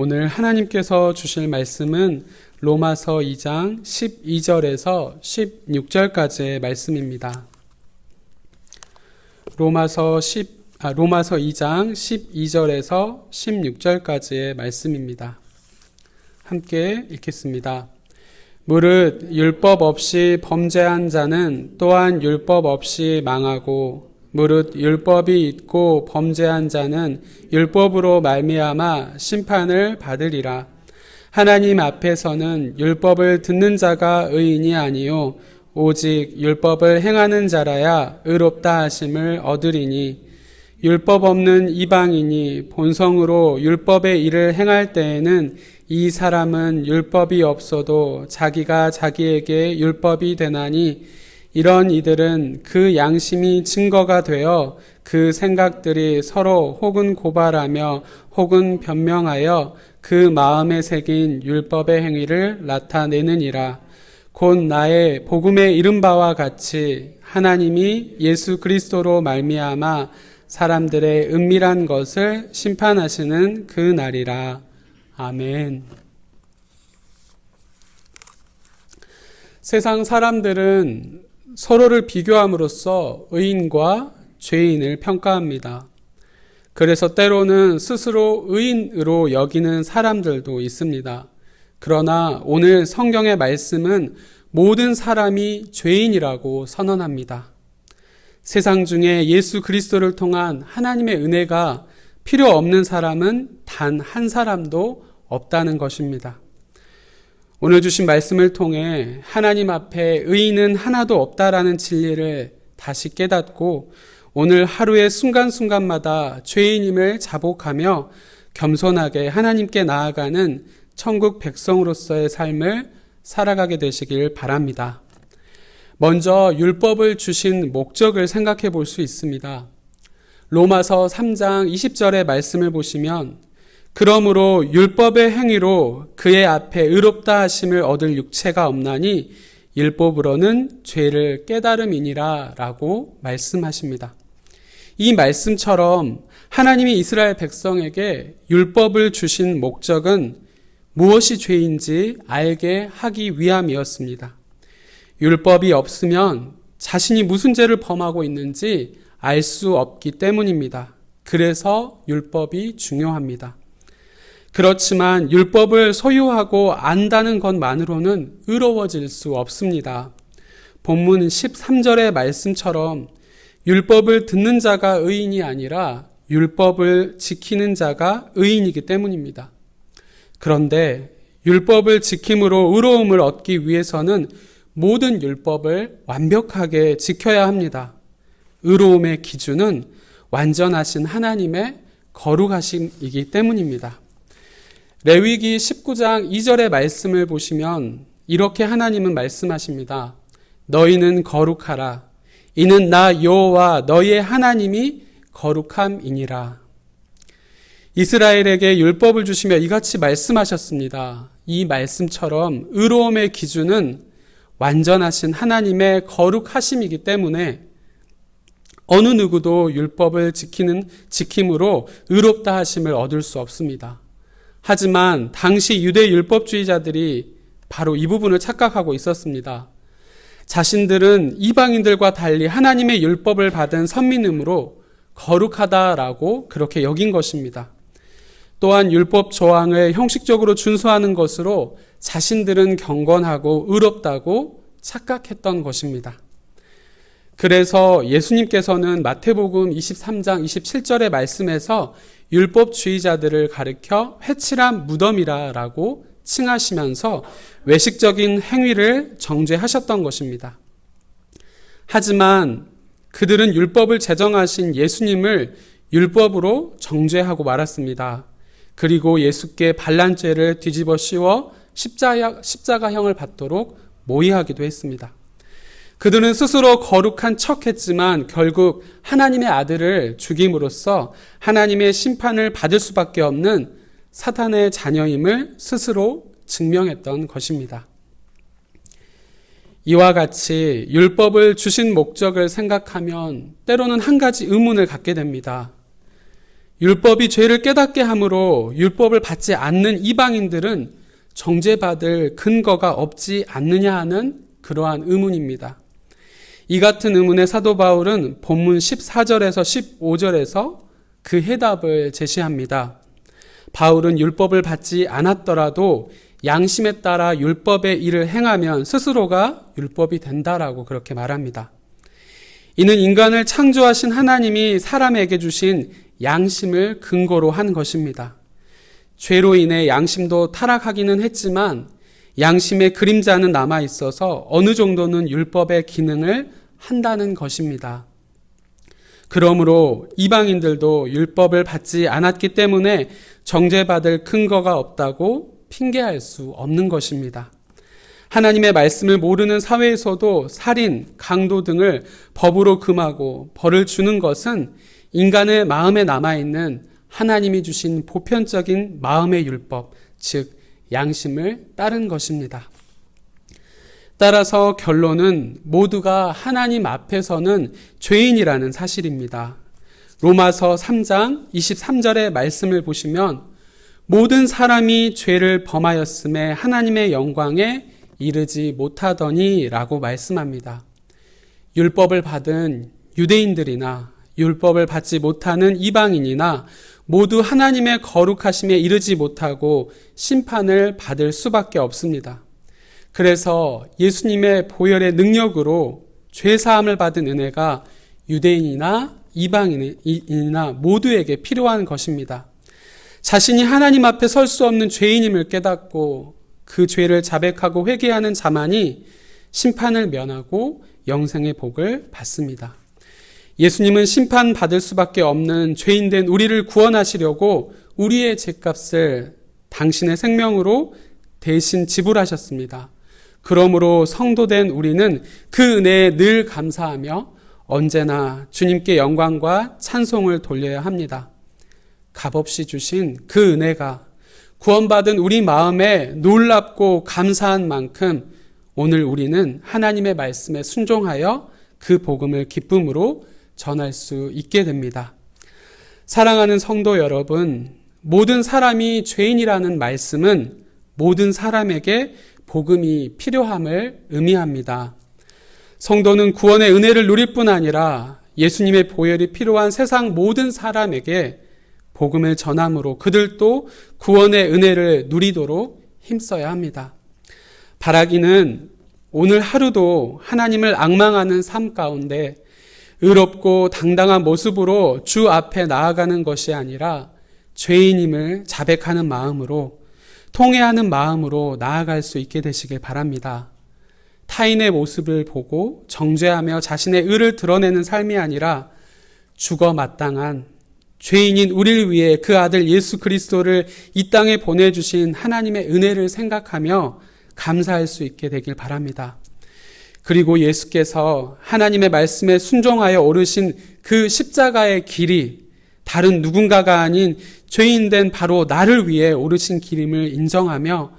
오늘 하나님께서 주실 말씀은 로마서 2장 12절에서 16절까지의 말씀입니다. 로마서 2장 12절에서 16절까지의 말씀입니다. 함께 읽겠습니다. 무릇 율법 없이 범죄한 자는 또한 율법 없이 망하고 무릇 율법이 있고 범죄한 자는 율법으로 말미암아 심판을 받으리라. 하나님 앞에서는 율법을 듣는 자가 의인이 아니요 오직 율법을 행하는 자라야 의롭다 하심을 얻으리니 율법 없는 이방인이 본성으로 율법의 일을 행할 때에는 이 사람은 율법이 없어도 자기가 자기에게 율법이 되나니 이런 이들은 그 양심이 증거가 되어 그 생각들이 서로 혹은 고발하며 혹은 변명하여 그 마음에 새긴 율법의 행위를 나타내느니라. 곧 나의 복음에 이른 바와 같이 하나님이 예수 그리스도로 말미암아 사람들의 은밀한 것을 심판하시는 그 날이라. 아멘. 세상 사람들은 서로를 비교함으로써 의인과 죄인을 평가합니다. 그래서 때로는 스스로 의인으로 여기는 사람들도 있습니다. 그러나 오늘 성경의 말씀은 모든 사람이 죄인이라고 선언합니다. 세상 중에 예수 그리스도를 통한 하나님의 은혜가 필요 없는 사람은 단 한 사람도 없다는 것입니다. 오늘 주신 말씀을 통해 하나님 앞에 의인은 하나도 없다라는 진리를 다시 깨닫고 오늘 하루의 순간순간마다 죄인임을 자복하며 겸손하게 하나님께 나아가는 천국 백성으로서의 삶을 살아가게 되시길 바랍니다. 먼저 율법을 주신 목적을 생각해 볼 수 있습니다. 로마서 3장 20절의 말씀을 보시면 그러므로 율법의 행위로 그의 앞에 의롭다 하심을 얻을 육체가 없나니 율법으로는 죄를 깨달음이니라 라고 말씀하십니다. 이 말씀처럼 하나님이 이스라엘 백성에게 율법을 주신 목적은 무엇이 죄인지 알게 하기 위함이었습니다. 율법이 없으면 자신이 무슨 죄를 범하고 있는지 알 수 없기 때문입니다. 그래서 율법이 중요합니다. 그렇지만 율법을 소유하고 안다는 것만으로는 의로워질 수 없습니다. 본문 13절의 말씀처럼 율법을 듣는 자가 의인이 아니라 율법을 지키는 자가 의인이기 때문입니다. 그런데 율법을 지킴으로 의로움을 얻기 위해서는 모든 율법을 완벽하게 지켜야 합니다. 의로움의 기준은 완전하신 하나님의 거룩하심이기 때문입니다. 레위기 19장 2절의 말씀을 보시면 이렇게 하나님은 말씀하십니다. 너희는 거룩하라. 이는 나 여호와 너희의 하나님이 거룩함이니라. 이스라엘에게 율법을 주시며 이같이 말씀하셨습니다. 이 말씀처럼 의로움의 기준은 완전하신 하나님의 거룩하심이기 때문에 어느 누구도 율법을 지킴으로 의롭다 하심을 얻을 수 없습니다. 하지만 당시 유대 율법주의자들이 바로 이 부분을 착각하고 있었습니다. 자신들은 이방인들과 달리 하나님의 율법을 받은 선민음으로 거룩하다라고 그렇게 여긴 것입니다. 또한 율법 조항을 형식적으로 준수하는 것으로 자신들은 경건하고 의롭다고 착각했던 것입니다. 그래서 예수님께서는 마태복음 23장 27절의 말씀에서 율법주의자들을 가리켜 회칠한 무덤이라고 칭하시면서 외식적인 행위를 정죄하셨던 것입니다. 하지만 그들은 율법을 제정하신 예수님을 율법으로 정죄하고 말았습니다. 그리고 예수께 반란죄를 뒤집어 씌워 십자가형을 받도록 모의하기도 했습니다. 그들은 스스로 거룩한 척했지만 결국 하나님의 아들을 죽임으로써 하나님의 심판을 받을 수밖에 없는 사탄의 자녀임을 스스로 증명했던 것입니다. 이와 같이 율법을 주신 목적을 생각하면 때로는 한 가지 의문을 갖게 됩니다. 율법이 죄를 깨닫게 함으로 율법을 받지 않는 이방인들은 정죄받을 근거가 없지 않느냐 하는 그러한 의문입니다. 이 같은 의문에 사도 바울은 본문 14절에서 15절에서 그 해답을 제시합니다. 바울은 율법을 받지 않았더라도 양심에 따라 율법의 일을 행하면 스스로가 율법이 된다라고 그렇게 말합니다. 이는 인간을 창조하신 하나님이 사람에게 주신 양심을 근거로 한 것입니다. 죄로 인해 양심도 타락하기는 했지만 양심의 그림자는 남아 있어서 어느 정도는 율법의 기능을 한다는 것입니다. 그러므로 이방인들도 율법을 받지 않았기 때문에 정죄받을 근거가 없다고 핑계할 수 없는 것입니다. 하나님의 말씀을 모르는 사회에서도 살인, 강도 등을 법으로 금하고 벌을 주는 것은 인간의 마음에 남아있는 하나님이 주신 보편적인 마음의 율법, 즉 양심을 따른 것입니다. 따라서 결론은 모두가 하나님 앞에서는 죄인이라는 사실입니다. 로마서 3장 23절의 말씀을 보시면 모든 사람이 죄를 범하였음에 하나님의 영광에 이르지 못하더니 라고 말씀합니다. 율법을 받은 유대인들이나 율법을 받지 못하는 이방인이나 모두 하나님의 거룩하심에 이르지 못하고 심판을 받을 수밖에 없습니다. 그래서 예수님의 보혈의 능력으로 죄사함을 받은 은혜가 유대인이나 이방인이나 모두에게 필요한 것입니다. 자신이 하나님 앞에 설 수 없는 죄인임을 깨닫고 그 죄를 자백하고 회개하는 자만이 심판을 면하고 영생의 복을 받습니다. 예수님은 심판받을 수밖에 없는 죄인된 우리를 구원하시려고 우리의 죄값을 당신의 생명으로 대신 지불하셨습니다. 그러므로 성도된 우리는 그 은혜에 늘 감사하며 언제나 주님께 영광과 찬송을 돌려야 합니다. 값없이 주신 그 은혜가 구원받은 우리 마음에 놀랍고 감사한 만큼 오늘 우리는 하나님의 말씀에 순종하여 그 복음을 기쁨으로 전할 수 있게 됩니다. 사랑하는 성도 여러분, 모든 사람이 죄인이라는 말씀은 모든 사람에게 복음이 필요함을 의미합니다. 성도는 구원의 은혜를 누릴 뿐 아니라 예수님의 보혈이 필요한 세상 모든 사람에게 복음을 전함으로 그들도 구원의 은혜를 누리도록 힘써야 합니다. 바라기는 오늘 하루도 하나님을 앙망하는 삶 가운데 의롭고 당당한 모습으로 주 앞에 나아가는 것이 아니라 죄인임을 자백하는 마음으로 통회하는 마음으로 나아갈 수 있게 되시길 바랍니다. 타인의 모습을 보고 정죄하며 자신의 의를 드러내는 삶이 아니라 죽어 마땅한 죄인인 우리를 위해 그 아들 예수 그리스도를 이 땅에 보내주신 하나님의 은혜를 생각하며 감사할 수 있게 되길 바랍니다. 그리고 예수께서 하나님의 말씀에 순종하여 오르신 그 십자가의 길이 다른 누군가가 아닌 죄인된 바로 나를 위해 오르신 길임을 인정하며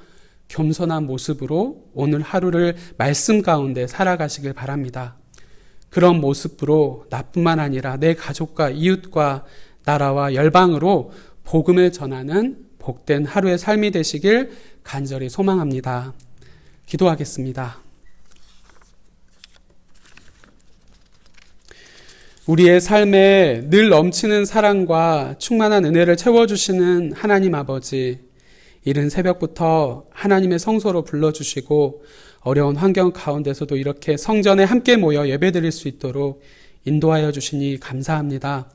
겸손한 모습으로 오늘 하루를 말씀 가운데 살아가시길 바랍니다. 그런 모습으로 나뿐만 아니라 내 가족과 이웃과 나라와 열방으로 복음을 전하는 복된 하루의 삶이 되시길 간절히 소망합니다. 기도하겠습니다. 우리의 삶에 늘 넘치는 사랑과 충만한 은혜를 채워주시는 하나님 아버지, 이른 새벽부터 하나님의 성소로 불러주시고 어려운 환경 가운데서도 이렇게 성전에 함께 모여 예배드릴 수 있도록 인도하여 주시니 감사합니다.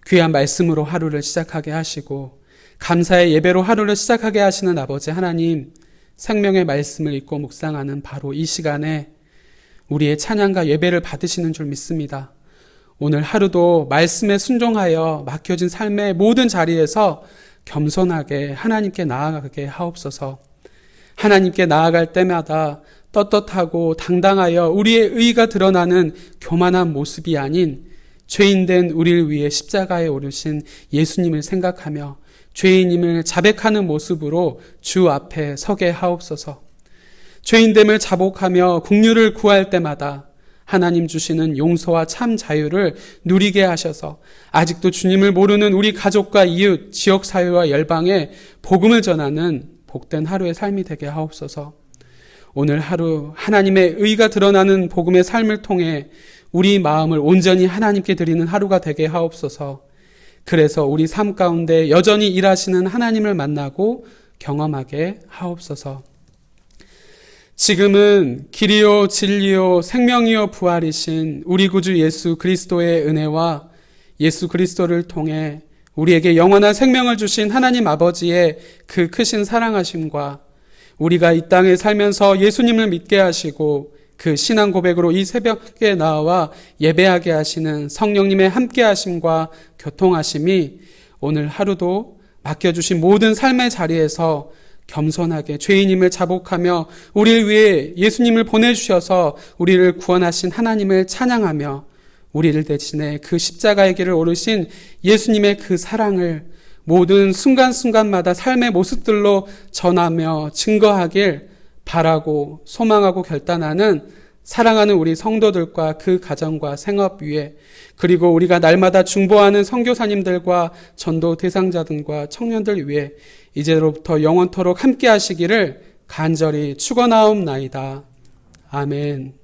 귀한 말씀으로 하루를 시작하게 하시고 감사의 예배로 하루를 시작하게 하시는 아버지 하나님, 생명의 말씀을 읽고 묵상하는 바로 이 시간에 우리의 찬양과 예배를 받으시는 줄 믿습니다. 오늘 하루도 말씀에 순종하여 맡겨진 삶의 모든 자리에서 겸손하게 하나님께 나아가게 하옵소서. 하나님께 나아갈 때마다 떳떳하고 당당하여 우리의 의가 드러나는 교만한 모습이 아닌 죄인된 우리를 위해 십자가에 오르신 예수님을 생각하며 죄인임을 자백하는 모습으로 주 앞에 서게 하옵소서. 죄인됨을 자복하며 긍휼을 구할 때마다 하나님 주시는 용서와 참 자유를 누리게 하셔서 아직도 주님을 모르는 우리 가족과 이웃, 지역사회와 열방에 복음을 전하는 복된 하루의 삶이 되게 하옵소서. 오늘 하루 하나님의 의가 드러나는 복음의 삶을 통해 우리 마음을 온전히 하나님께 드리는 하루가 되게 하옵소서. 그래서 우리 삶 가운데 여전히 일하시는 하나님을 만나고 경험하게 하옵소서. 지금은 길이요 진리요 생명이요 부활이신 우리 구주 예수 그리스도의 은혜와 예수 그리스도를 통해 우리에게 영원한 생명을 주신 하나님 아버지의 그 크신 사랑하심과 우리가 이 땅에 살면서 예수님을 믿게 하시고 그 신앙 고백으로 이 새벽에 나와 예배하게 하시는 성령님의 함께 하심과 교통하심이 오늘 하루도 맡겨주신 모든 삶의 자리에서 겸손하게 죄인임을 자복하며 우리를 위해 예수님을 보내주셔서 우리를 구원하신 하나님을 찬양하며 우리를 대신해 그 십자가의 길을 오르신 예수님의 그 사랑을 모든 순간순간마다 삶의 모습들로 전하며 증거하길 바라고 소망하고 결단하는 사랑하는 우리 성도들과 그 가정과 생업 위에 그리고 우리가 날마다 중보하는 선교사님들과 전도 대상자들과 청년들 위해 이제로부터 영원토록 함께 하시기를 간절히 축원하옵나이다. 아멘.